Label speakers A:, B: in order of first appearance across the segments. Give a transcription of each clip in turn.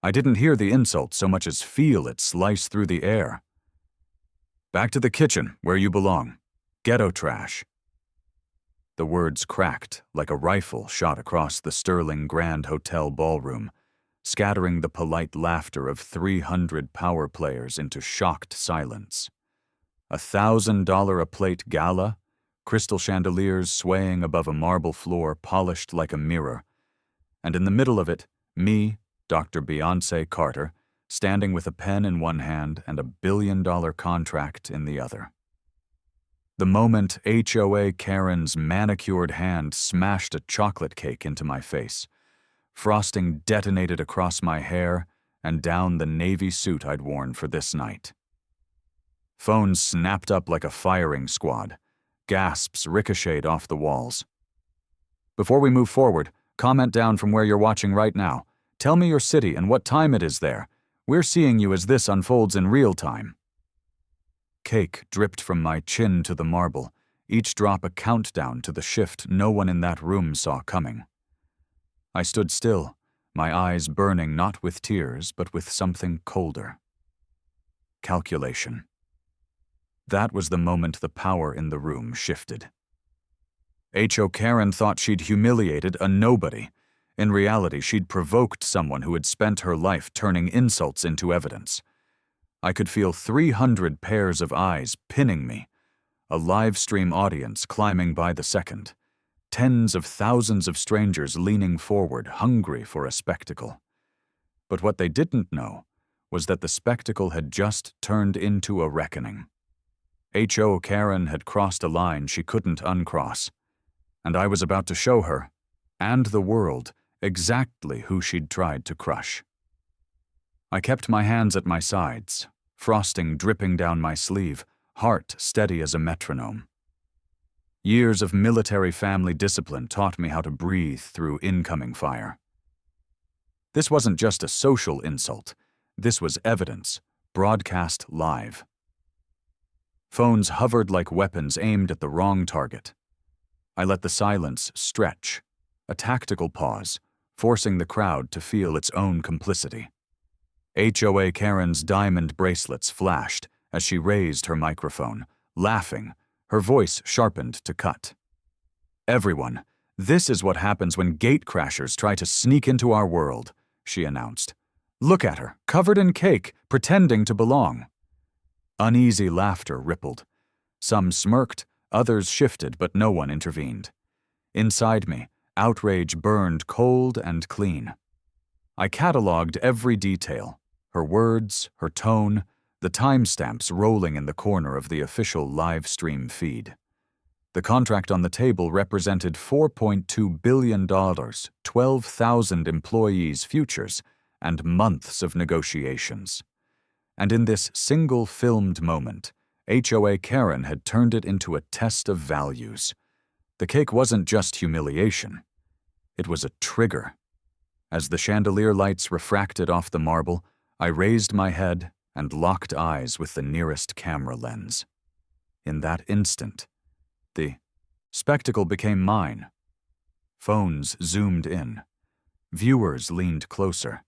A: I didn't hear the insult so much as feel it slice through the air. "Back to the kitchen, where you belong. Ghetto trash." The words cracked like a rifle shot across the Sterling Grand Hotel ballroom, scattering the polite laughter of 300 power players into shocked silence. $1,000-a-plate gala, crystal chandeliers swaying above a marble floor polished like a mirror, and in the middle of it, me, Dr. Beyoncé Carter, standing with a pen in one hand and a billion-dollar contract in the other. The moment HOA Karen's manicured hand smashed a chocolate cake into my face, frosting detonated across my hair and down the navy suit I'd worn for this night. Phones snapped up like a firing squad. Gasps ricocheted off the walls. Before we move forward, comment down from where you're watching right now. Tell me your city and what time it is there. We're seeing you as this unfolds in real time. Cake dripped from my chin to the marble, each drop a countdown to the shift no one in that room saw coming. I stood still, my eyes burning not with tears but with something colder. Calculation. That was the moment the power in the room shifted. H.O. Karen thought she'd humiliated a nobody. In reality, she'd provoked someone who had spent her life turning insults into evidence. I could feel 300 pairs of eyes pinning me, a live stream audience climbing by the second, tens of thousands of strangers leaning forward, hungry for a spectacle. But what they didn't know was that the spectacle had just turned into a reckoning. H.O. Karen had crossed a line she couldn't uncross, and I was about to show her, and the world, exactly who she'd tried to crush. I kept my hands at my sides, frosting dripping down my sleeve, heart steady as a metronome. Years of military family discipline taught me how to breathe through incoming fire. This wasn't just a social insult. This was evidence, broadcast live. Phones hovered like weapons aimed at the wrong target. I let the silence stretch, a tactical pause, forcing the crowd to feel its own complicity. HOA Karen's diamond bracelets flashed as she raised her microphone, laughing, her voice sharpened to cut. "Everyone, this is what happens when gatecrashers try to sneak into our world," she announced. "Look at her, covered in cake, pretending to belong." Uneasy laughter rippled. Some smirked, others shifted, but no one intervened. Inside me, outrage burned cold and clean. I cataloged every detail, her words, her tone, the timestamps rolling in the corner of the official live stream feed. The contract on the table represented $4.2 billion, 12,000 employees' futures, and months of negotiations. And in this single filmed moment, HOA Karen had turned it into a test of values. The cake wasn't just humiliation. It was a trigger. As the chandelier lights refracted off the marble, I raised my head and locked eyes with the nearest camera lens. In that instant, the spectacle became mine. Phones zoomed in. Viewers leaned closer.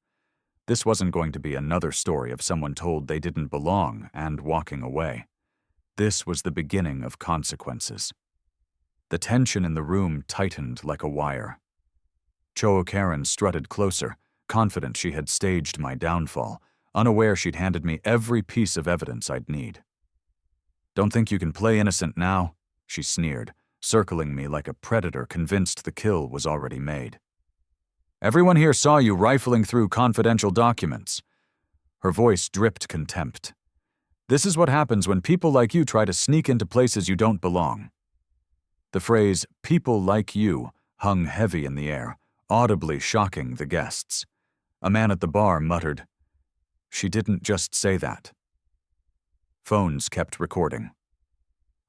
A: This wasn't going to be another story of someone told they didn't belong and walking away. This was the beginning of consequences. The tension in the room tightened like a wire. H.O. Karen strutted closer, confident she had staged my downfall, unaware she'd handed me every piece of evidence I'd need. "Don't think you can play innocent now?" she sneered, circling me like a predator convinced the kill was already made. "Everyone here saw you rifling through confidential documents." Her voice dripped contempt. "This is what happens when people like you try to sneak into places you don't belong." The phrase, "people like you," hung heavy in the air, audibly shocking the guests. A man at the bar muttered, "She didn't just say that." Phones kept recording.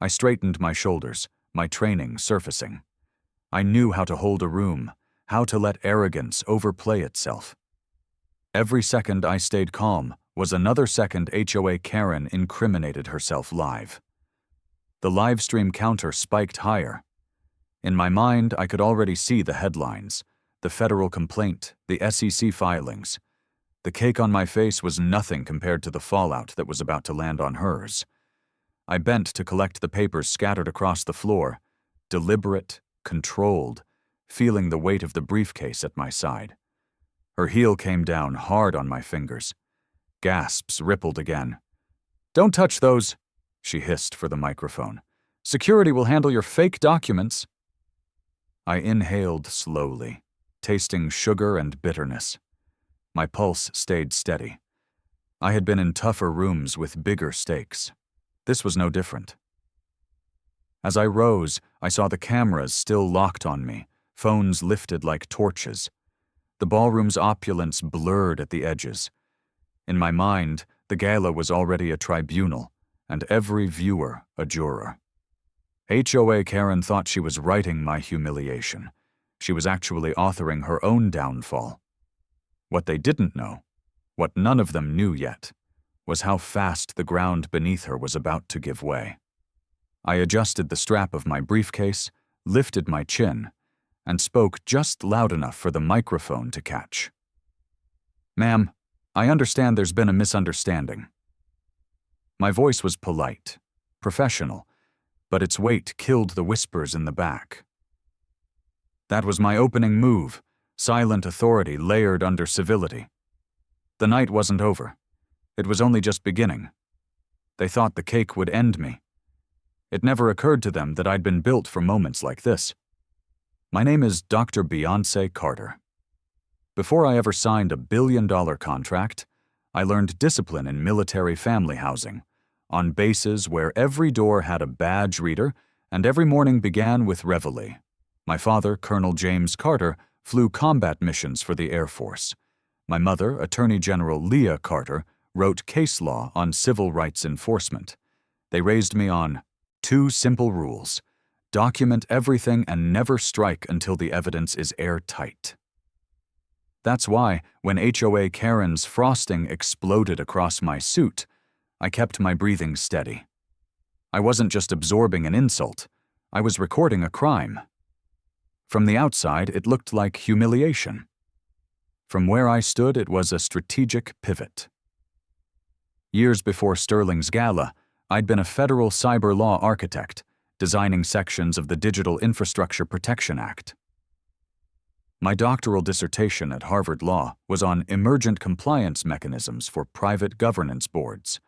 A: I straightened my shoulders, my training surfacing. I knew how to hold a room, how to let arrogance overplay itself. Every second I stayed calm was another second HOA Karen incriminated herself live. The live stream counter spiked higher. In my mind, I could already see the headlines, the federal complaint, the SEC filings. The cake on my face was nothing compared to the fallout that was about to land on hers. I bent to collect the papers scattered across the floor, deliberate, controlled, feeling the weight of the briefcase at my side. Her heel came down hard on my fingers. Gasps rippled again. "Don't touch those," she hissed for the microphone. "Security will handle your fake documents." I inhaled slowly, tasting sugar and bitterness. My pulse stayed steady. I had been in tougher rooms with bigger stakes. This was no different. As I rose, I saw the cameras still locked on me, phones lifted like torches. The ballroom's opulence blurred at the edges. In my mind, the gala was already a tribunal, and every viewer a juror. Hoakaren thought she was writing my humiliation. She was actually authoring her own downfall. What they didn't know, what none of them knew yet, was how fast the ground beneath her was about to give way. I adjusted the strap of my briefcase, lifted my chin, and spoke just loud enough for the microphone to catch. "Ma'am, I understand there's been a misunderstanding." My voice was polite, professional, but its weight killed the whispers in the back. That was my opening move, silent authority layered under civility. The night wasn't over. It was only just beginning. They thought the cake would end me. It never occurred to them that I'd been built for moments like this. My name is Dr. Beyoncé Carter. Before I ever signed a billion-dollar contract, I learned discipline in military family housing, on bases where every door had a badge reader and every morning began with reveille. My father, Colonel James Carter, flew combat missions for the Air Force. My mother, Attorney General Leah Carter, wrote case law on civil rights enforcement. They raised me on 2 simple rules: document everything and never strike until the evidence is airtight. That's why, when Hoakaren's frosting exploded across my suit, I kept my breathing steady. I wasn't just absorbing an insult, I was recording a crime. From the outside, it looked like humiliation. From where I stood, it was a strategic pivot. Years before Sterling's gala, I'd been a federal cyber law architect, designing sections of the Digital Infrastructure Protection Act. My doctoral dissertation at Harvard Law was on emergent compliance mechanisms for private governance boards,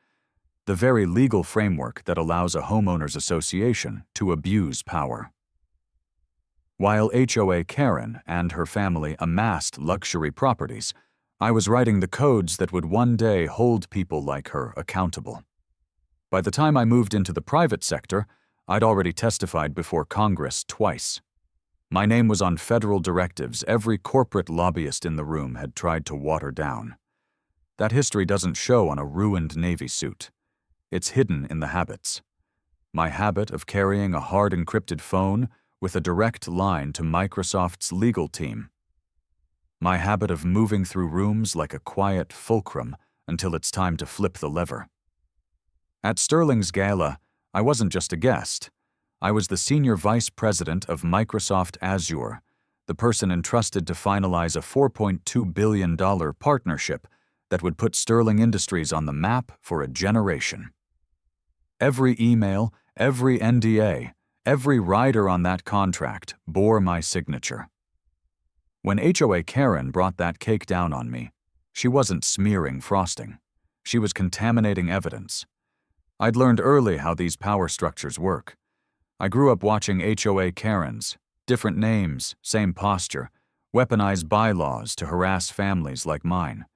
A: the very legal framework that allows a homeowners association to abuse power. While Hoakaren and her family amassed luxury properties, I was writing the codes that would one day hold people like her accountable. By the time I moved into the private sector, I'd already testified before Congress twice. My name was on federal directives every corporate lobbyist in the room had tried to water down. That history doesn't show on a ruined Navy suit. It's hidden in the habits. My habit of carrying a hard encrypted phone with a direct line to Microsoft's legal team. My habit of moving through rooms like a quiet fulcrum until it's time to flip the lever. At Sterling's gala, I wasn't just a guest. I was the senior vice president of Microsoft Azure, the person entrusted to finalize a $4.2 billion partnership that would put Sterling Industries on the map for a generation. Every email, every NDA, every rider on that contract bore my signature. When Hoakaren brought that cake down on me, she wasn't smearing frosting. She was contaminating evidence. I'd learned early how these power structures work. I grew up watching Hoakaren's, different names, same posture, weaponize bylaws to harass families like mine.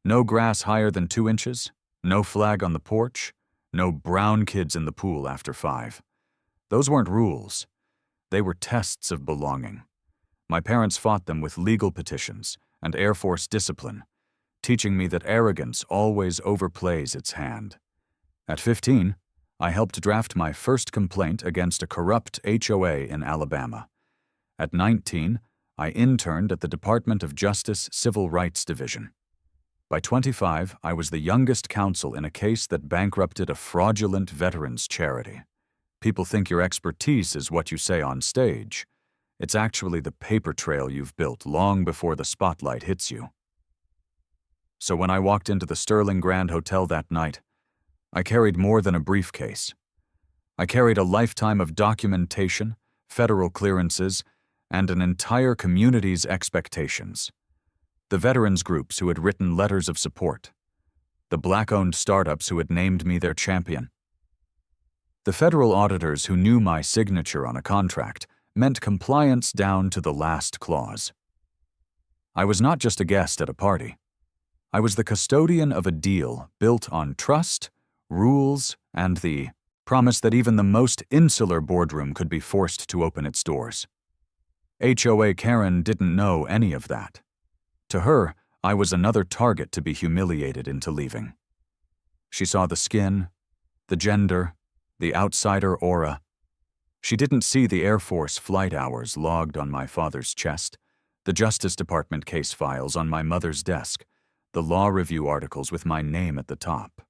A: No grass higher than 2 inches, no flag on the porch, no brown kids in the pool after 5. Those weren't rules. They were tests of belonging. My parents fought them with legal petitions and Air Force discipline, teaching me that arrogance always overplays its hand. At 15, I helped draft my first complaint against a corrupt HOA in Alabama. At 19, I interned at the Department of Justice Civil Rights Division. By 25, I was the youngest counsel in a case that bankrupted a fraudulent veterans charity. People think your expertise is what you say on stage. It's actually the paper trail you've built long before the spotlight hits you. So when I walked into the Sterling Grand Hotel that night, I carried more than a briefcase. I carried a lifetime of documentation, federal clearances, and an entire community's expectations. The veterans groups who had written letters of support. The black-owned startups who had named me their champion. The federal auditors who knew my signature on a contract meant compliance down to the last clause. I was not just a guest at a party. I was the custodian of a deal built on trust, rules, and the promise that even the most insular boardroom could be forced to open its doors. Hoakaren didn't know any of that. To her, I was another target to be humiliated into leaving. She saw the skin, the gender, the outsider aura. She didn't see the Air Force flight hours logged on my father's chest, the Justice Department case files on my mother's desk, the law review articles with my name at the top.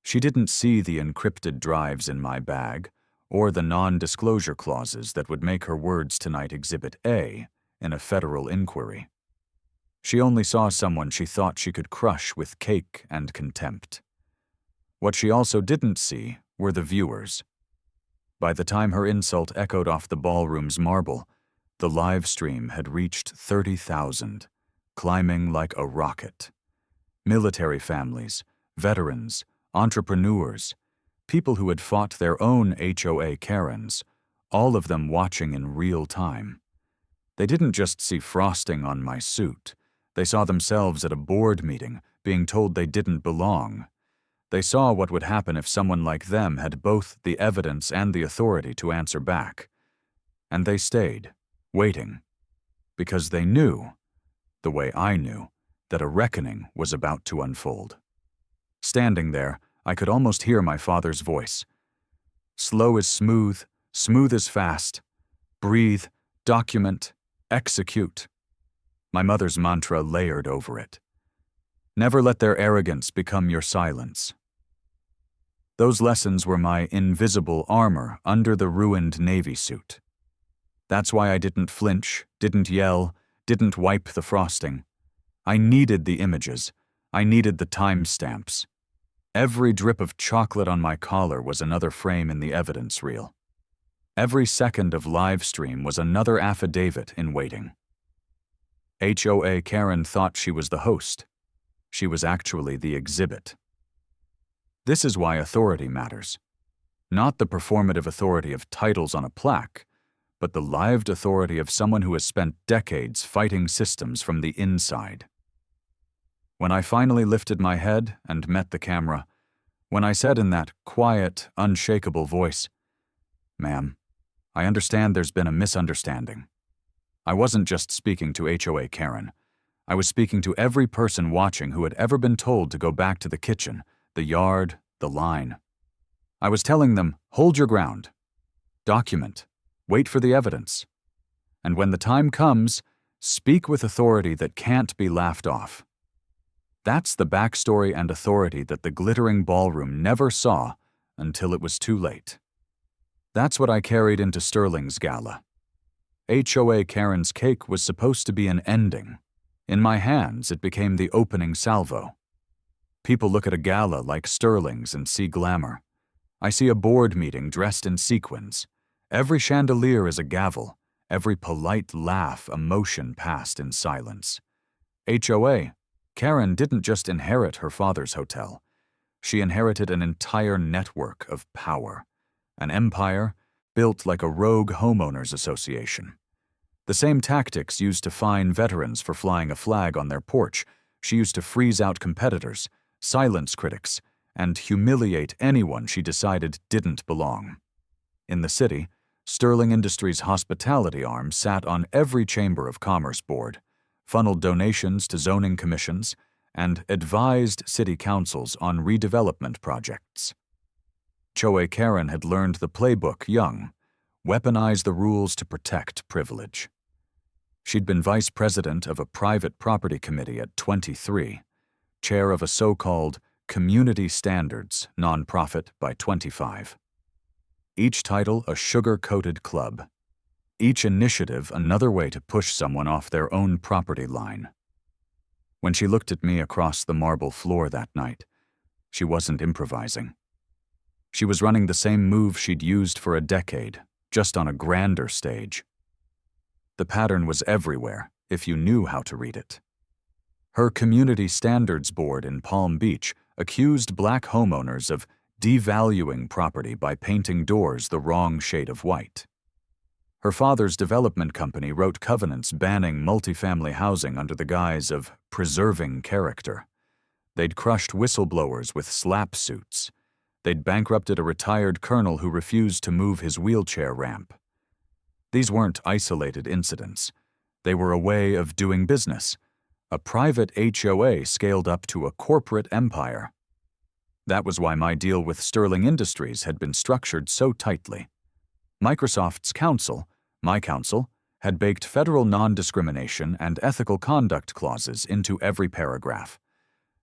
A: She didn't see the encrypted drives in my bag, or the non-disclosure clauses that would make her words tonight Exhibit A in a federal inquiry. She only saw someone she thought she could crush with cake and contempt. What she also didn't see were the viewers. By the time her insult echoed off the ballroom's marble, the live stream had reached 30,000, climbing like a rocket. Military families, veterans, entrepreneurs, people who had fought their own HOA Karens, all of them watching in real time. They didn't just see frosting on my suit. They saw themselves at a board meeting being told they didn't belong. They saw what would happen if someone like them had both the evidence and the authority to answer back. And they stayed, waiting, because they knew, the way I knew, that a reckoning was about to unfold. Standing there, I could almost hear my father's voice. Slow is smooth, smooth is fast. Breathe, document, execute. My mother's mantra layered over it. Never let their arrogance become your silence. Those lessons were my invisible armor under the ruined Navy suit. That's why I didn't flinch, didn't yell, didn't wipe the frosting. I needed the images. I needed the timestamps. Every drip of chocolate on my collar was another frame in the evidence reel. Every second of live stream was another affidavit in waiting. Hoakaren thought she was the host. She was actually the exhibit. This is why authority matters. Not the performative authority of titles on a plaque, but the lived authority of someone who has spent decades fighting systems from the inside. When I finally lifted my head and met the camera, when I said in that quiet, unshakable voice, "Ma'am, I understand there's been a misunderstanding." I wasn't just speaking to Hoakaren. I was speaking to every person watching who had ever been told to go back to the kitchen, the yard, the line. I was telling them, hold your ground. Document. Wait for the evidence. And when the time comes, speak with authority that can't be laughed off. That's the backstory and authority that the glittering ballroom never saw until it was too late. That's what I carried into Sterling's gala. Hoakaren's cake was supposed to be an ending. In my hands, it became the opening salvo. People look at a gala like Sterling's and see glamour. I see a board meeting dressed in sequins. Every chandelier is a gavel, every polite laugh a motion passed in silence. Karen didn't just inherit her father's hotel. She inherited an entire network of power, an empire built like a rogue homeowners association. The same tactics used to fine veterans for flying a flag on their porch, she used to freeze out competitors, silence critics, and humiliate anyone she decided didn't belong. In the city, Sterling Industries' hospitality arm sat on every Chamber of Commerce board, funneled donations to zoning commissions, and advised city councils on redevelopment projects. Hoakaren had learned the playbook young, weaponize the rules to protect privilege. She'd been vice president of a private property committee at 23, chair of a so-called community standards nonprofit by 25. Each title a sugar-coated club. Each initiative another way to push someone off their own property line. When she looked at me across the marble floor that night, she wasn't improvising. She was running the same move she'd used for a decade, just on a grander stage. The pattern was everywhere, if you knew how to read it. Her community standards board in Palm Beach accused black homeowners of devaluing property by painting doors the wrong shade of white. Her father's development company wrote covenants banning multifamily housing under the guise of preserving character. They'd crushed whistleblowers with slap suits. They'd bankrupted a retired colonel who refused to move his wheelchair ramp. These weren't isolated incidents. They were a way of doing business. A private HOA scaled up to a corporate empire. That was why my deal with Sterling Industries had been structured so tightly. Microsoft's counsel, my counsel, had baked federal non-discrimination and ethical conduct clauses into every paragraph.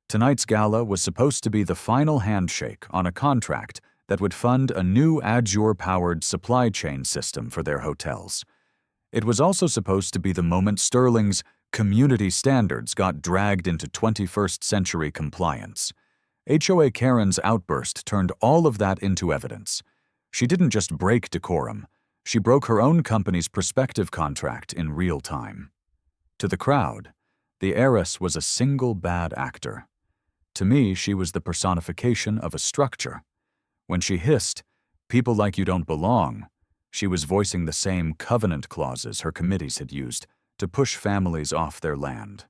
A: Tonight's gala was supposed to be the final handshake on a contract that would fund a new Azure-powered supply chain system for their hotels. It was also supposed to be the moment Sterling's community standards got dragged into 21st century compliance. HOA Karen's outburst turned all of that into evidence. She didn't just break decorum, she broke her own company's prospective contract in real time. To the crowd, the heiress was a single bad actor. To me, she was the personification of a structure. When she hissed, "People like you don't belong," she was voicing the same covenant clauses her committees had used to push families off their land.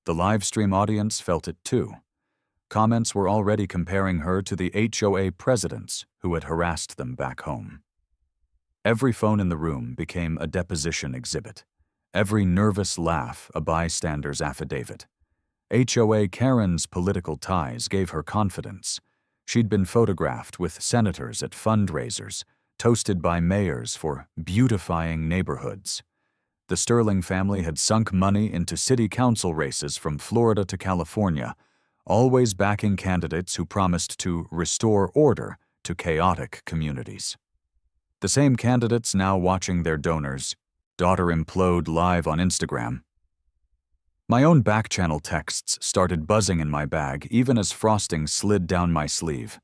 A: The livestream audience felt it too. Comments were already comparing her to the HOA presidents who had harassed them back home. Every phone in the room became a deposition exhibit. Every nervous laugh a bystander's affidavit. HOA Karen's political ties gave her confidence. She'd been photographed with senators at fundraisers, toasted by mayors for beautifying neighborhoods. The Sterling family had sunk money into city council races from Florida to California, always backing candidates who promised to restore order to chaotic communities. The same candidates now watching their donors' daughter implode live on Instagram. My own back-channel texts started buzzing in my bag even as frosting slid down my sleeve.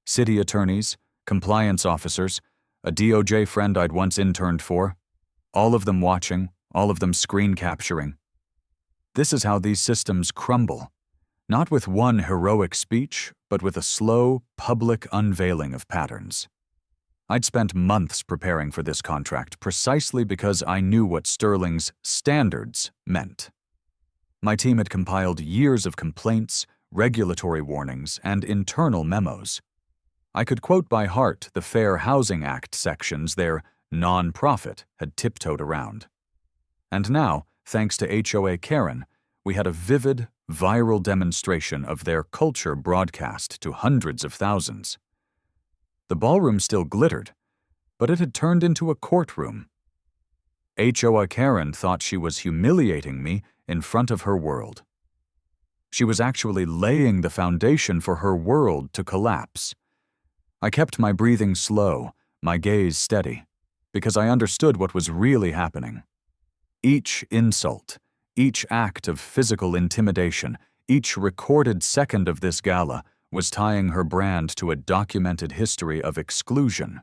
A: City attorneys, compliance officers, a DOJ friend I'd once interned for, all of them watching, all of them screen capturing. This is how these systems crumble. Not with one heroic speech, but with a slow, public unveiling of patterns. I'd spent months preparing for this contract precisely because I knew what Sterling's standards meant. My team had compiled years of complaints, regulatory warnings, and internal memos. I could quote by heart the Fair Housing Act sections their non-profit had tiptoed around. And now, thanks to HOA Karen, we had a vivid, viral demonstration of their culture broadcast to hundreds of thousands. The ballroom still glittered, but it had turned into a courtroom. HOA Karen thought she was humiliating me in front of her world. She was actually laying the foundation for her world to collapse. I kept my breathing slow, my gaze steady, because I understood what was really happening. Each insult, each act of physical intimidation, each recorded second of this gala was tying her brand to a documented history of exclusion.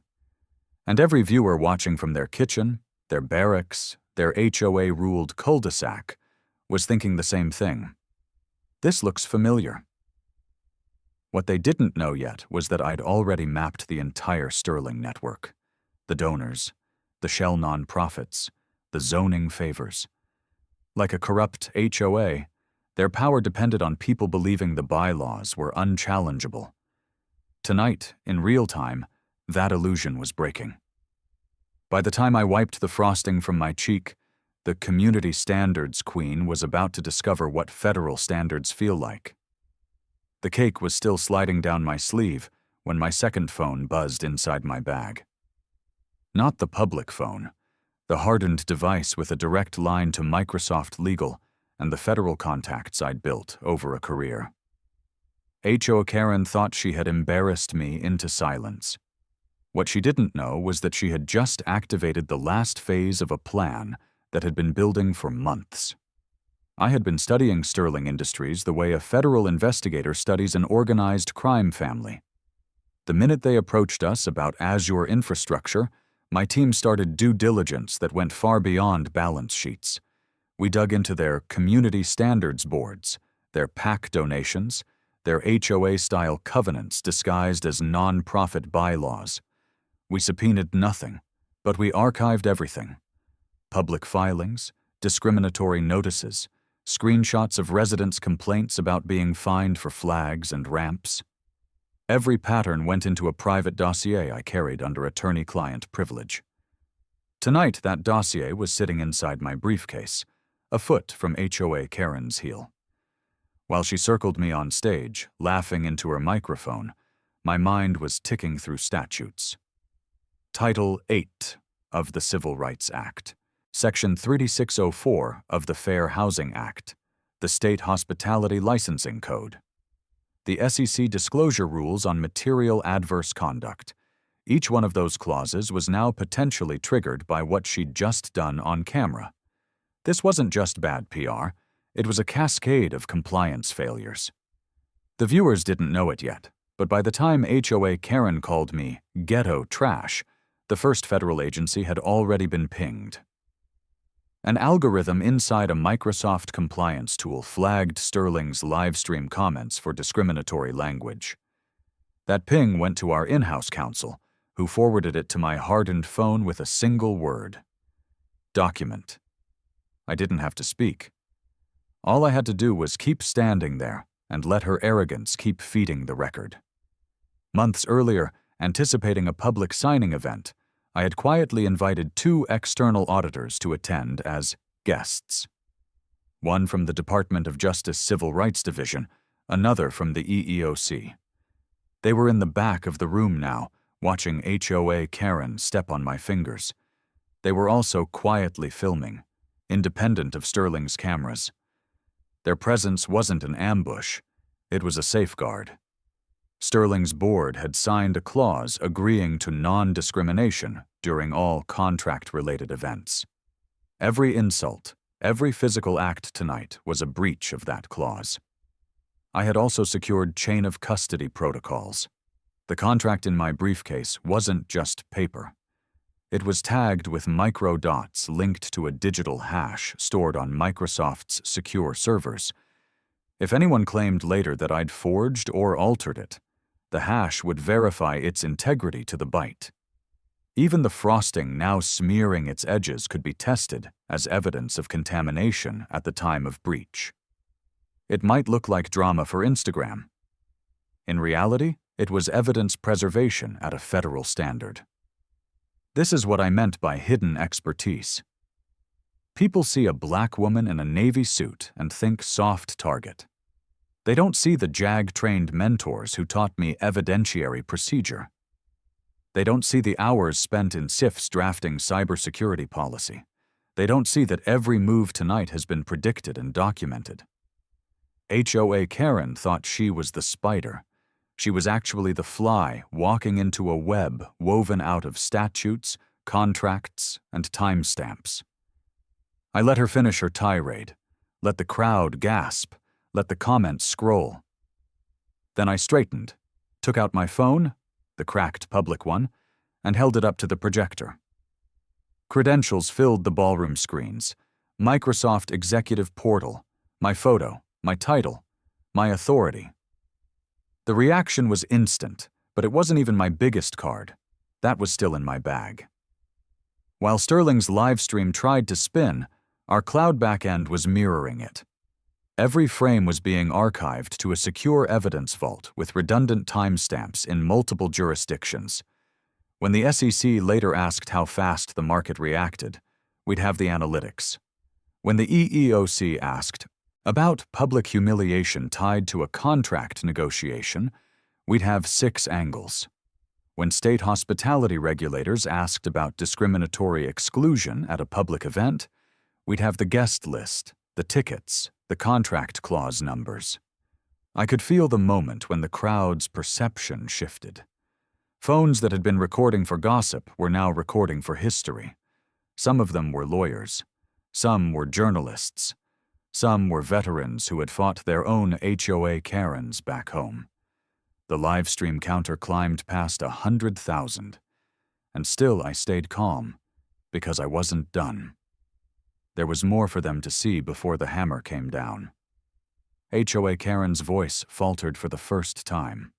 A: And every viewer watching from their kitchen, their barracks, their HOA-ruled cul-de-sac was thinking the same thing. This looks familiar. What they didn't know yet was that I'd already mapped the entire Sterling network. The donors, the shell nonprofits, the zoning favors. Like a corrupt HOA, their power depended on people believing the bylaws were unchallengeable. Tonight, in real time, that illusion was breaking. By the time I wiped the frosting from my cheek, the community standards queen was about to discover what federal standards feel like. The cake was still sliding down my sleeve when my second phone buzzed inside my bag. Not the public phone, the hardened device with a direct line to Microsoft Legal and the federal contacts I'd built over a career. HOA Karen thought she had embarrassed me into silence. What she didn't know was that she had just activated the last phase of a plan that had been building for months. I had been studying Sterling Industries the way a federal investigator studies an organized crime family. The minute they approached us about Azure infrastructure, my team started due diligence that went far beyond balance sheets. We dug into their community standards boards, their PAC donations, their HOA-style covenants disguised as non-profit bylaws. We subpoenaed nothing, but we archived everything. Public filings, discriminatory notices, screenshots of residents' complaints about being fined for flags and ramps. Every pattern went into a private dossier I carried under attorney-client privilege. Tonight, that dossier was sitting inside my briefcase, a foot from HOA Karen's heel. While she circled me on stage, laughing into her microphone, my mind was ticking through statutes. Title 8 of the Civil Rights Act, Section 3604 of the Fair Housing Act, the State Hospitality Licensing Code, the SEC disclosure rules on material adverse conduct. Each one of those clauses was now potentially triggered by what she'd just done on camera. This wasn't just bad PR, it was a cascade of compliance failures. The viewers didn't know it yet, but by the time HOA Karen called me ghetto trash, the first federal agency had already been pinged. An algorithm inside a Microsoft compliance tool flagged Sterling's livestream comments for discriminatory language. That ping went to our in-house counsel, who forwarded it to my hardened phone with a single word: document. I didn't have to speak. All I had to do was keep standing there and let her arrogance keep feeding the record. Months earlier, anticipating a public signing event, I had quietly invited 2 external auditors to attend as guests. One from the Department of Justice Civil Rights Division, another from the EEOC. They were in the back of the room now, watching HOA Karen step on my fingers. They were also quietly filming, independent of Sterling's cameras. Their presence wasn't an ambush, it was a safeguard. Sterling's board had signed a clause agreeing to non-discrimination during all contract-related events. Every insult, every physical act tonight was a breach of that clause. I had also secured chain of custody protocols. The contract in my briefcase wasn't just paper. It was tagged with micro dots linked to a digital hash stored on Microsoft's secure servers. If anyone claimed later that I'd forged or altered it, the hash would verify its integrity to the byte. Even the frosting now smearing its edges could be tested as evidence of contamination at the time of breach. It might look like drama for Instagram. In reality, it was evidence preservation at a federal standard. This is what I meant by hidden expertise. People see a black woman in a navy suit and think soft target. They don't see the JAG-trained mentors who taught me evidentiary procedure. They don't see the hours spent in SIFs drafting cybersecurity policy. They don't see that every move tonight has been predicted and documented. HOA Karen thought she was the spider. She was actually the fly walking into a web woven out of statutes, contracts, and timestamps. I let her finish her tirade, let the crowd gasp, let the comments scroll. Then I straightened, took out my phone, the cracked public one, and held it up to the projector. Credentials filled the ballroom screens: Microsoft Executive Portal, my photo, my title, my authority. The reaction was instant, but it wasn't even my biggest card. That was still in my bag. While Sterling's livestream tried to spin, our cloud backend was mirroring it. Every frame was being archived to a secure evidence vault with redundant timestamps in multiple jurisdictions. When the SEC later asked how fast the market reacted, we'd have the analytics. When the EEOC asked about public humiliation tied to a contract negotiation, we'd have 6 angles. When state hospitality regulators asked about discriminatory exclusion at a public event, we'd have the guest list, the tickets, the contract clause numbers. I could feel the moment when the crowd's perception shifted. Phones that had been recording for gossip were now recording for history. Some of them were lawyers. Some were journalists. Some were veterans who had fought their own HOA Karens back home. The live stream counter climbed past 100,000, and still I stayed calm, because I wasn't done. There was more for them to see before the hammer came down. HOA Karen's voice faltered for the first time.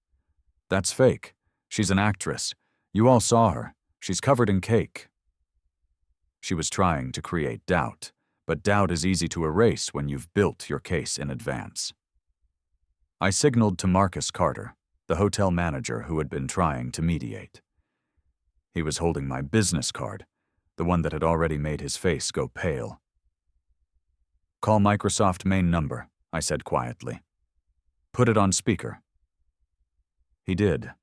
A: "That's fake. She's an actress. You all saw her. She's covered in cake." She was trying to create doubt, but doubt is easy to erase when you've built your case in advance. I signaled to Marcus Carter, the hotel manager who had been trying to mediate. He was holding my business card, the one that had already made his face go pale. "Call Microsoft main number," I said quietly. "Put it on speaker." He did.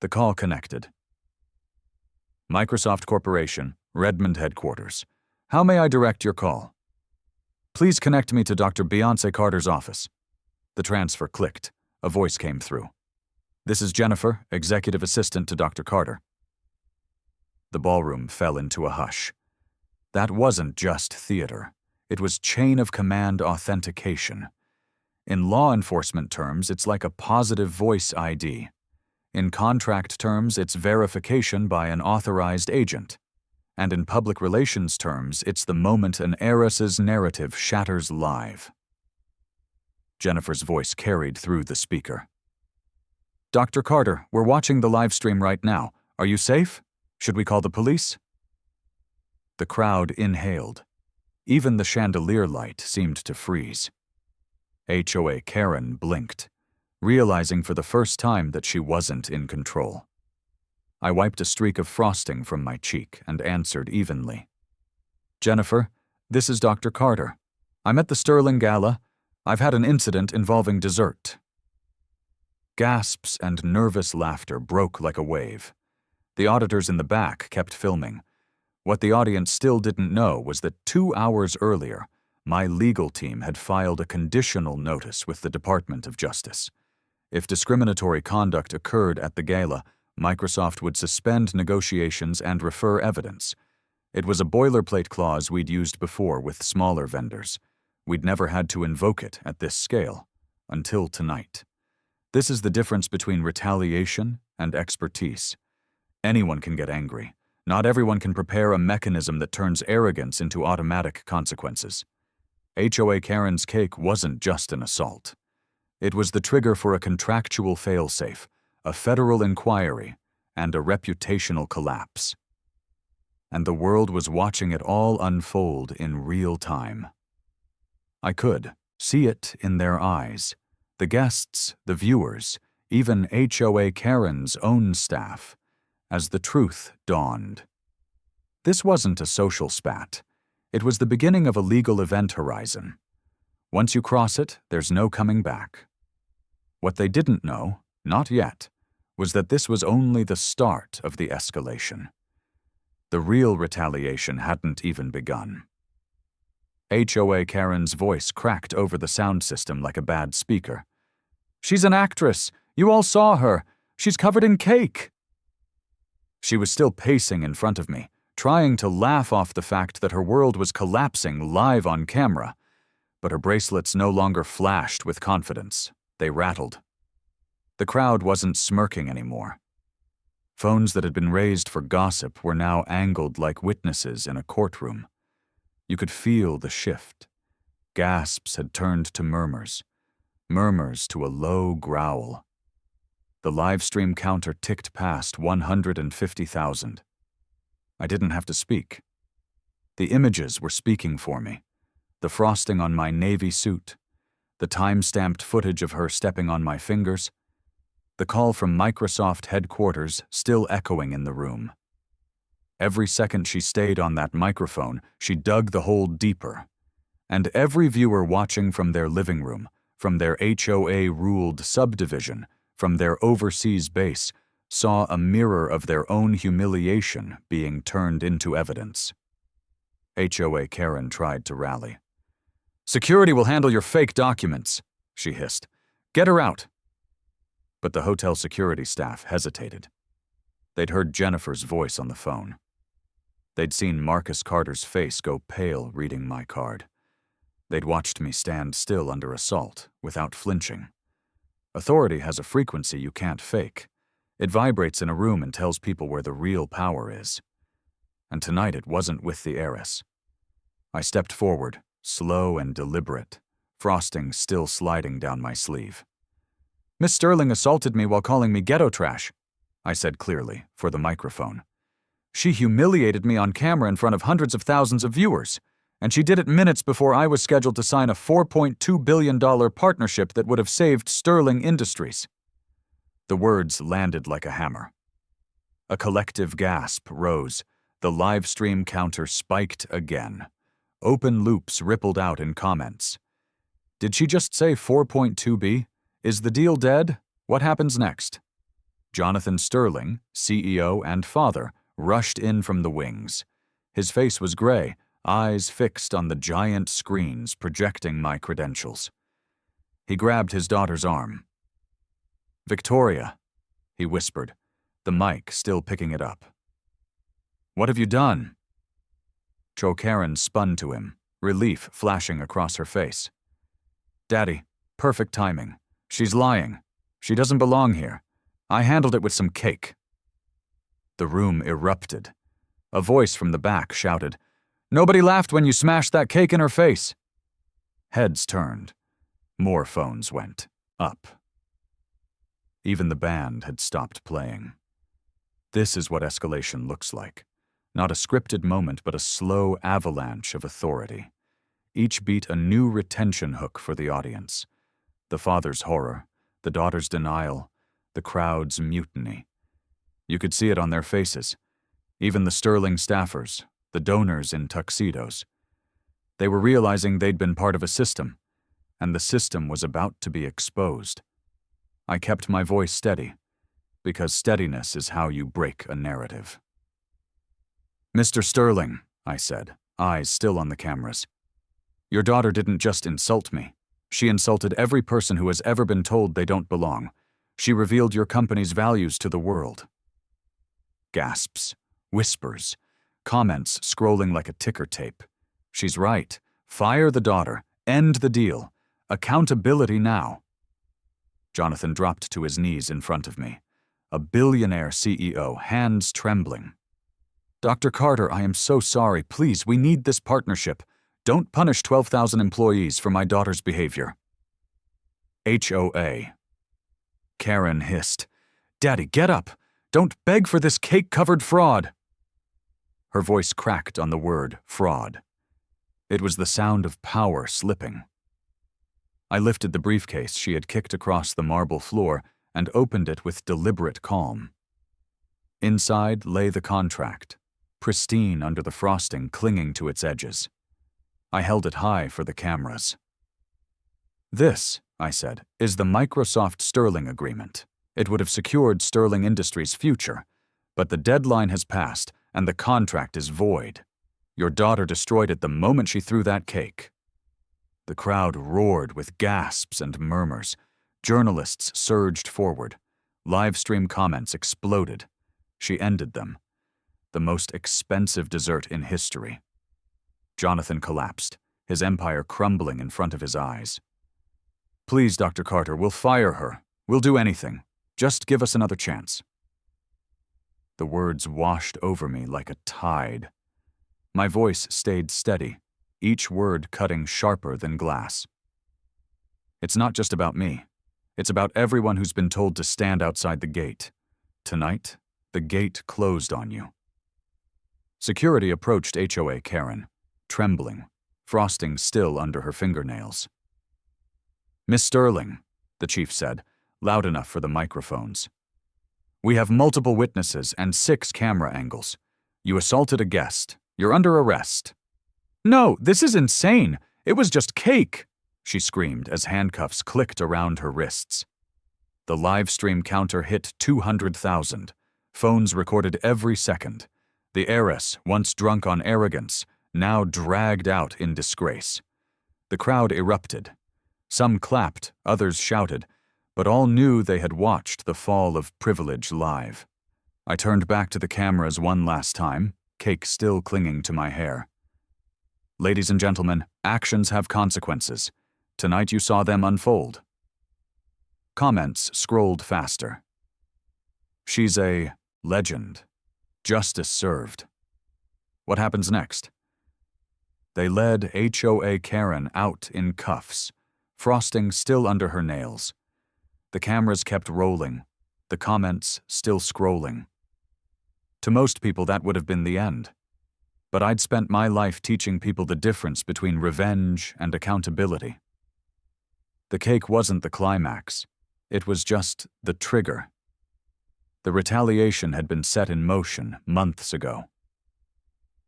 A: The call connected. "Microsoft Corporation, Redmond headquarters. How may I direct your call?" "Please connect me to Dr. Beyoncé Carter's office." The transfer clicked. A voice came through. "This is Jennifer, executive assistant to Dr. Carter." The ballroom fell into a hush. That wasn't just theater. It was chain of command authentication. In law enforcement terms, it's like a positive voice ID. In contract terms, it's verification by an authorized agent. And in public relations terms, it's the moment an heiress's narrative shatters live. Jennifer's voice carried through the speaker. "Dr. Carter, we're watching the live stream right now. Are you safe? Should we call the police?" The crowd inhaled. Even the chandelier light seemed to freeze. HOA Karen blinked, realizing for the first time that she wasn't in control. I wiped a streak of frosting from my cheek and answered evenly. "Jennifer, this is Dr. Carter. I'm at the Sterling Gala. I've had an incident involving dessert." Gasps and nervous laughter broke like a wave. The auditors in the back kept filming. What the audience still didn't know was that 2 hours earlier, my legal team had filed a conditional notice with the Department of Justice. If discriminatory conduct occurred at the gala, Microsoft would suspend negotiations and refer evidence. It was a boilerplate clause we'd used before with smaller vendors. We'd never had to invoke it at this scale, until tonight. This is the difference between retaliation and expertise. Anyone can get angry. Not everyone can prepare a mechanism that turns arrogance into automatic consequences. HOA Karen's cake wasn't just an assault. It was the trigger for a contractual failsafe, a federal inquiry, and a reputational collapse. And the world was watching it all unfold in real time. I could see it in their eyes, the guests, the viewers, even HOA Karen's own staff, as the truth dawned. This wasn't a social spat. It was the beginning of a legal event horizon. Once you cross it, there's no coming back. What they didn't know, not yet, was that this was only the start of the escalation. The real retaliation hadn't even begun. HOA Karen's voice cracked over the sound system like a bad speaker. "She's an actress. You all saw her. She's covered in cake." She was still pacing in front of me, trying to laugh off the fact that her world was collapsing live on camera, but her bracelets no longer flashed with confidence. They rattled. The crowd wasn't smirking anymore. Phones that had been raised for gossip were now angled like witnesses in a courtroom. You could feel the shift. Gasps had turned to murmurs, murmurs to a low growl. The live stream counter ticked past 150,000. I didn't have to speak. The images were speaking for me. The frosting on my navy suit, the time-stamped footage of her stepping on my fingers, the call from Microsoft headquarters still echoing in the room. Every second she stayed on that microphone, she dug the hole deeper. And every viewer watching from their living room, from their HOA-ruled subdivision, from their overseas base, saw a mirror of their own humiliation being turned into evidence. HOA Karen tried to rally. "Security will handle your fake documents," she hissed. "Get her out." But the hotel security staff hesitated. They'd heard Jennifer's voice on the phone. They'd seen Marcus Carter's face go pale reading my card. They'd watched me stand still under assault, without flinching. Authority has a frequency you can't fake. It vibrates in a room and tells people where the real power is. And tonight it wasn't with the heiress. I stepped forward, slow and deliberate, frosting still sliding down my sleeve. "Miss Sterling assaulted me while calling me ghetto trash," I said clearly, for the microphone. "She humiliated me on camera in front of hundreds of thousands of viewers, and she did it minutes before I was scheduled to sign a $4.2 billion partnership that would have saved Sterling Industries." The words landed like a hammer. A collective gasp rose. The live stream counter spiked again. Open loops rippled out in comments. Did she just say 4.2B? Is the deal dead? What happens next? Jonathan Sterling, CEO and father, rushed in from the wings. His face was gray, eyes fixed on the giant screens projecting my credentials. He grabbed his daughter's arm. "Victoria," he whispered, the mic still picking it up. "What have you done?" Hoakaren spun to him, relief flashing across her face. "Daddy, perfect timing. She's lying. She doesn't belong here. I handled it with some cake." The room erupted. A voice from the back shouted, "Nobody laughed when you smashed that cake in her face." Heads turned. More phones went up. Even the band had stopped playing. This is what escalation looks like. Not a scripted moment, but a slow avalanche of authority. Each beat a new retention hook for the audience. The father's horror, the daughter's denial, the crowd's mutiny. You could see it on their faces. Even the Sterling staffers, the donors in tuxedos. They were realizing they'd been part of a system, and the system was about to be exposed. I kept my voice steady, because steadiness is how you break a narrative. "Mr. Sterling," I said, eyes still on the cameras. "Your daughter didn't just insult me. She insulted every person who has ever been told they don't belong. She revealed your company's values to the world." Gasps, whispers, comments scrolling like a ticker tape. "She's right. Fire the daughter. End the deal. Accountability now." Jonathan dropped to his knees in front of me. A billionaire CEO, hands trembling. "Dr. Carter, I am so sorry. Please, we need this partnership. Don't punish 12,000 employees for my daughter's behavior." HOA. Karen hissed, "Daddy, get up. Don't beg for this cake-covered fraud." Her voice cracked on the word fraud. It was the sound of power slipping. I lifted the briefcase she had kicked across the marble floor and opened it with deliberate calm. Inside lay the contract, pristine under the frosting clinging to its edges. I held it high for the cameras. "This," I said, "is the Microsoft Sterling agreement. It would have secured Sterling Industries' future, but the deadline has passed and the contract is void. Your daughter destroyed it the moment she threw that cake." The crowd roared with gasps and murmurs. Journalists surged forward. Live stream comments exploded. She ended them. The most expensive dessert in history. Jonathan collapsed, his empire crumbling in front of his eyes. "Please, Dr. Carter, we'll fire her. We'll do anything. Just give us another chance." The words washed over me like a tide. My voice stayed steady, each word cutting sharper than glass. "It's not just about me. It's about everyone who's been told to stand outside the gate. Tonight, the gate closed on you." Security approached HOA Karen, trembling, frosting still under her fingernails. "Miss Sterling," the chief said, loud enough for the microphones. "We have multiple witnesses and 6 camera angles. You assaulted a guest. You're under arrest." "No, this is insane. It was just cake," she screamed as handcuffs clicked around her wrists. The live stream counter hit 200,000. Phones recorded every second. The heiress, once drunk on arrogance, now dragged out in disgrace. The crowd erupted. Some clapped, others shouted, but all knew they had watched the fall of privilege live. I turned back to the cameras one last time, cake still clinging to my hair. Ladies and gentlemen, actions have consequences. Tonight you saw them unfold. Comments scrolled faster. She's a legend. Justice served. What happens next? They led Hoakaren out in cuffs, frosting still under her nails. The cameras kept rolling, the comments still scrolling. To most people, that would have been the end. But I'd spent my life teaching people the difference between revenge and accountability. The cake wasn't the climax. It was just the trigger. The retaliation had been set in motion months ago.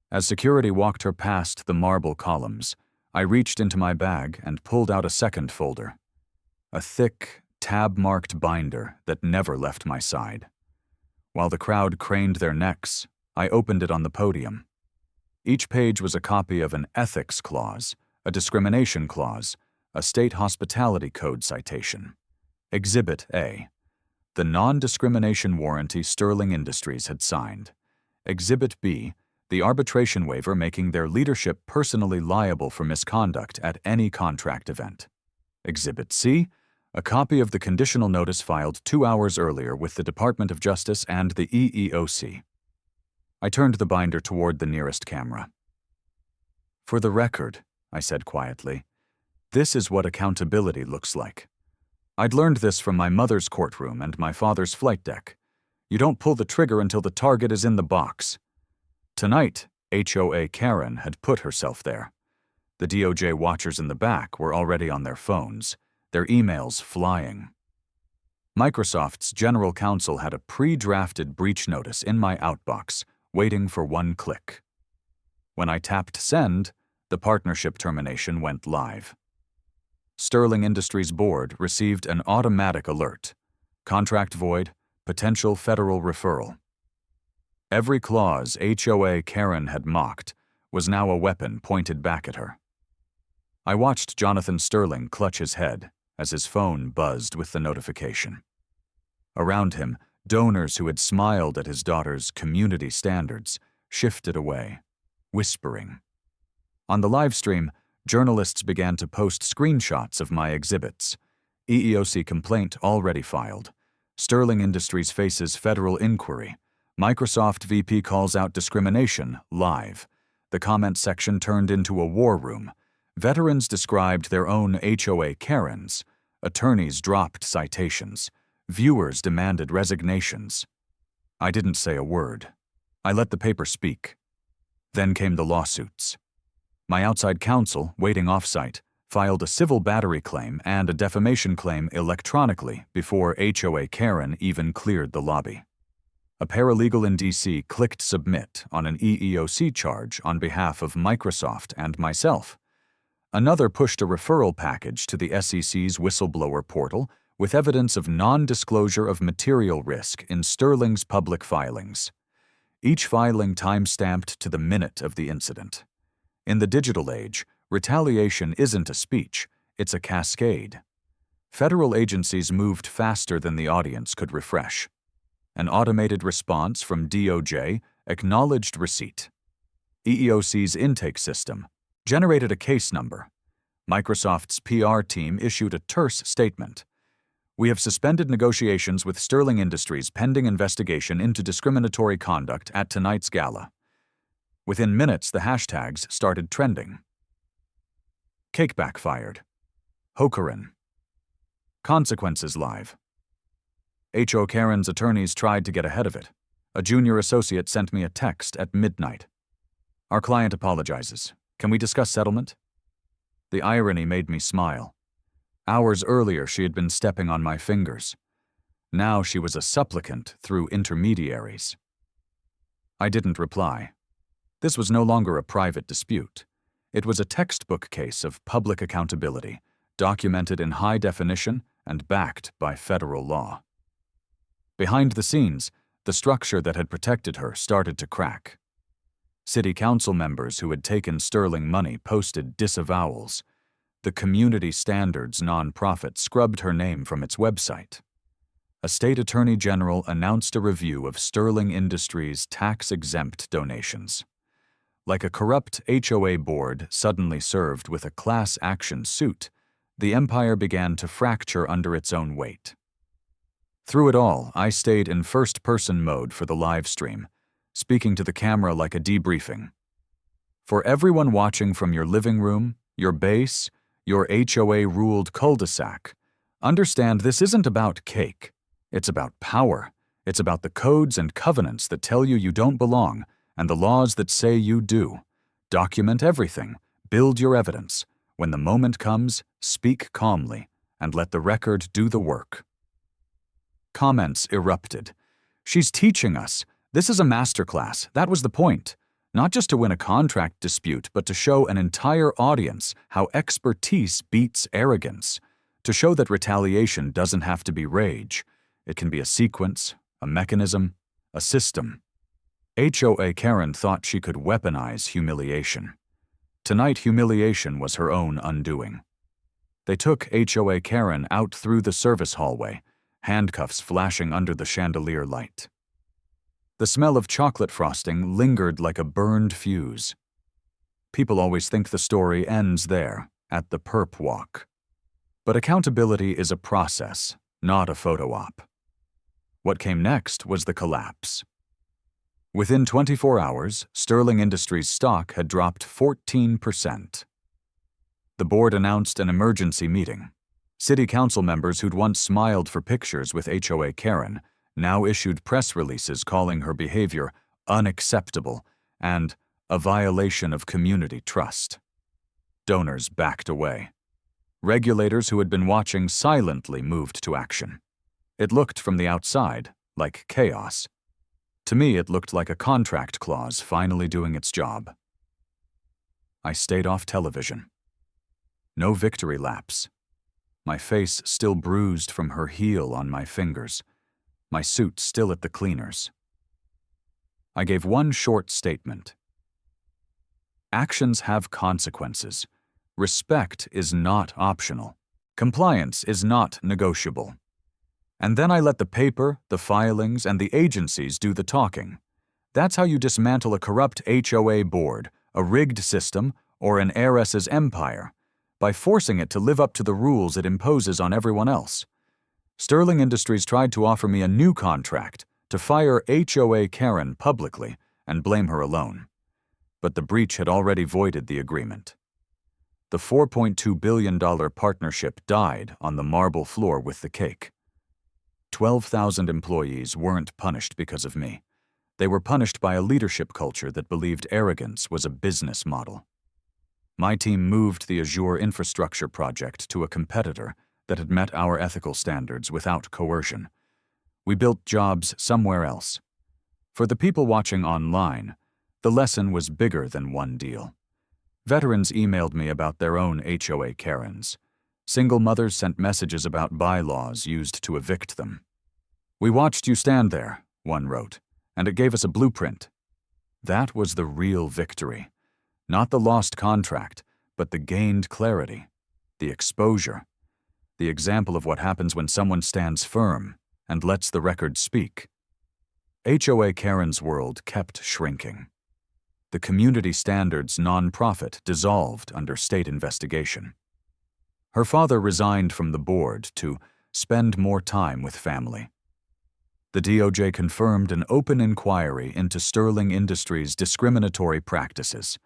A: As security walked her past the marble columns, I reached into my bag and pulled out a second folder. A thick, tab-marked binder that never left my side. While the crowd craned their necks, I opened it on the podium. Each page was a copy of an ethics clause, a discrimination clause, a state hospitality code citation. Exhibit A. The non-discrimination warranty Sterling Industries had signed. Exhibit B. The arbitration waiver making their leadership personally liable for misconduct at any contract event. Exhibit C. A copy of the conditional notice filed 2 hours earlier with the Department of Justice and the EEOC. I turned the binder toward the nearest camera. For the record, I said quietly, this is what accountability looks like. I'd learned this from my mother's courtroom and my father's flight deck. You don't pull the trigger until the target is in the box. Tonight, Hoakaren had put herself there. The DOJ watchers in the back were already on their phones, their emails flying. Microsoft's general counsel had a pre-drafted breach notice in my outbox, waiting for one click. When I tapped send, the partnership termination went live. Sterling Industries board received an automatic alert. Contract void, potential federal referral. Every clause Hoakaren had mocked was now a weapon pointed back at her. I watched Jonathan Sterling clutch his head as his phone buzzed with the notification. Around him, donors who had smiled at his daughter's community standards shifted away, whispering. On the live stream, journalists began to post screenshots of my exhibits. EEOC complaint already filed. Sterling Industries faces federal inquiry. Microsoft VP calls out discrimination live. The comment section turned into a war room. Veterans described their own Hoakarens. Attorneys dropped citations. Viewers demanded resignations. I didn't say a word. I let the paper speak. Then came the lawsuits. My outside counsel, waiting off-site, filed a civil battery claim and a defamation claim electronically before Hoakaren even cleared the lobby. A paralegal in D.C. clicked submit on an EEOC charge on behalf of Microsoft and myself. Another pushed a referral package to the SEC's whistleblower portal with evidence of non-disclosure of material risk in Sterling's public filings. Each filing time-stamped to the minute of the incident. In the digital age, retaliation isn't a speech, it's a cascade. Federal agencies moved faster than the audience could refresh. An automated response from DOJ acknowledged receipt. EEOC's intake system generated a case number. Microsoft's PR team issued a terse statement. We have suspended negotiations with Sterling Industries pending investigation into discriminatory conduct at tonight's gala. Within minutes, the hashtags started trending. Cake backfired. Hoakaren. Consequences live. Hoakaren's attorneys tried to get ahead of it. A junior associate sent me a text at midnight. Our client apologizes. Can we discuss settlement? The irony made me smile. Hours earlier, she had been stepping on my fingers. Now she was a supplicant through intermediaries. I didn't reply. This was no longer a private dispute. It was a textbook case of public accountability, documented in high definition and backed by federal law. Behind the scenes, the structure that had protected her started to crack. City council members who had taken Sterling money posted disavowals. The Community Standards nonprofit scrubbed her name from its website. A state attorney general announced a review of Sterling Industries' tax-exempt donations. Like a corrupt HOA board suddenly served with a class action suit, the empire began to fracture under its own weight. Through it all, I stayed in first-person mode for the live stream, speaking to the camera like a debriefing. For everyone watching from your living room, your base, your HOA-ruled cul-de-sac, understand this isn't about cake. It's about power. It's about the codes and covenants that tell you don't belong and the laws that say you do. Document everything. Build your evidence. When the moment comes, speak calmly and let the record do the work. Comments erupted. She's teaching us. This is a masterclass. That was the point. Not just to win a contract dispute, but to show an entire audience how expertise beats arrogance. To show that retaliation doesn't have to be rage. It can be a sequence, a mechanism, a system. HOA Karen thought she could weaponize humiliation. Tonight, humiliation was her own undoing. They took HOA Karen out through the service hallway, handcuffs flashing under the chandelier light. The smell of chocolate frosting lingered like a burned fuse. People always think the story ends there, at the perp walk. But accountability is a process, not a photo op. What came next was the collapse. Within 24 hours, Sterling Industries stock had dropped 14%. The board announced an emergency meeting. City council members who'd once smiled for pictures with HOA Karen now issued press releases calling her behavior unacceptable and a violation of community trust. Donors backed away. Regulators who had been watching silently moved to action. It looked from the outside like chaos. To me, it looked like a contract clause finally doing its job. I stayed off television. No victory laps. My face still bruised from her heel on my fingers. My suit still at the cleaners. I gave one short statement. Actions have consequences. Respect is not optional. Compliance is not negotiable. And then I let the paper, the filings, and the agencies do the talking. That's how you dismantle a corrupt HOA board, a rigged system, or an heiress's empire, by forcing it to live up to the rules it imposes on everyone else. Sterling Industries tried to offer me a new contract to fire HOA Karen publicly and blame her alone. But the breach had already voided the agreement. The $4.2 billion partnership died on the marble floor with the cake. 12,000 employees weren't punished because of me. They were punished by a leadership culture that believed arrogance was a business model. My team moved the Azure infrastructure project to a competitor that had met our ethical standards without coercion. We built jobs somewhere else. For the people watching online, the lesson was bigger than one deal. Veterans emailed me about their own HOA Karens. Single mothers sent messages about bylaws used to evict them. "We watched you stand there," one wrote, "and it gave us a blueprint." That was the real victory. Not the lost contract, but the gained clarity, the exposure, the example of what happens when someone stands firm and lets the record speak. HOA Karen's world kept shrinking. The community standards nonprofit dissolved under state investigation. Her father resigned from the board to spend more time with family. The DOJ confirmed an open inquiry into Sterling Industries' discriminatory practices.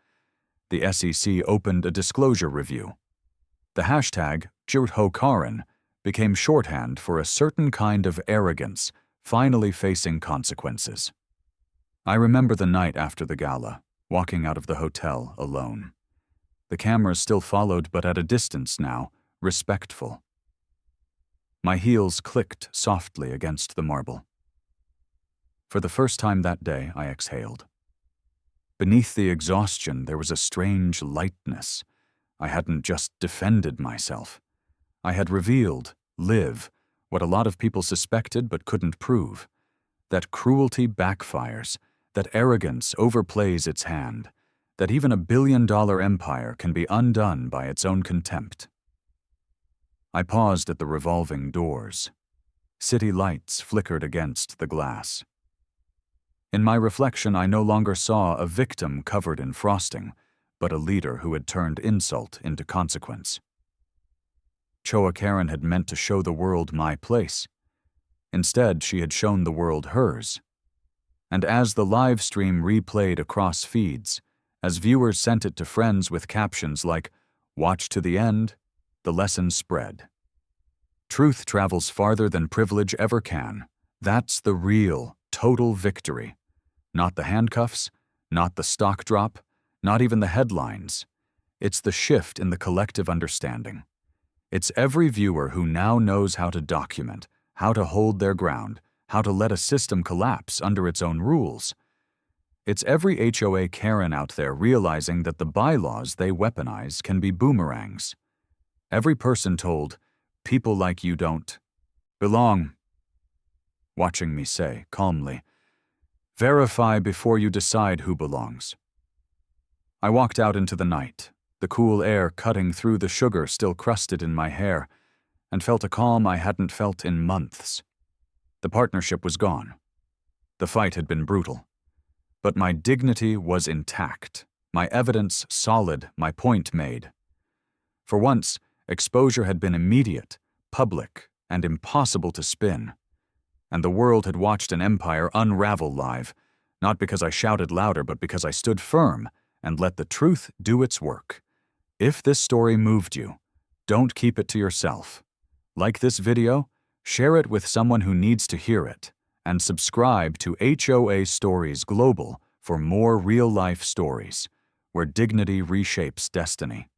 A: The SEC opened a disclosure review. The hashtag #hoakaren became shorthand for a certain kind of arrogance finally facing consequences. I remember the night after the gala, walking out of the hotel alone. The cameras still followed, but at a distance now, respectful. My heels clicked softly against the marble. For the first time that day, I exhaled. Beneath the exhaustion, there was a strange lightness. I hadn't just defended myself. I had revealed, what a lot of people suspected but couldn't prove. That cruelty backfires, that arrogance overplays its hand, that even a billion-dollar empire can be undone by its own contempt. I paused at the revolving doors. City lights flickered against the glass. In my reflection, I no longer saw a victim covered in frosting, but a leader who had turned insult into consequence. Hoakaren had meant to show the world my place. Instead, she had shown the world hers. And as the live stream replayed across feeds, as viewers sent it to friends with captions like, "Watch to the end," the lesson spread. Truth travels farther than privilege ever can. That's the real, total victory. Not the handcuffs, not the stock drop, not even the headlines. It's the shift in the collective understanding. It's every viewer who now knows how to document, how to hold their ground, how to let a system collapse under its own rules. It's every HOA Karen out there realizing that the bylaws they weaponize can be boomerangs. Every person told, "People like you don't belong." Watching me say, calmly, "Verify before you decide who belongs." I walked out into the night, the cool air cutting through the sugar still crusted in my hair, and felt a calm I hadn't felt in months. The partnership was gone. The fight had been brutal. But my dignity was intact, my evidence solid, my point made. For once, exposure had been immediate, public, and impossible to spin. And the world had watched an empire unravel live, not because I shouted louder, but because I stood firm and let the truth do its work. If this story moved you, don't keep it to yourself. Like this video, share it with someone who needs to hear it, and subscribe to HOA Stories Global for more real-life stories, where dignity reshapes destiny.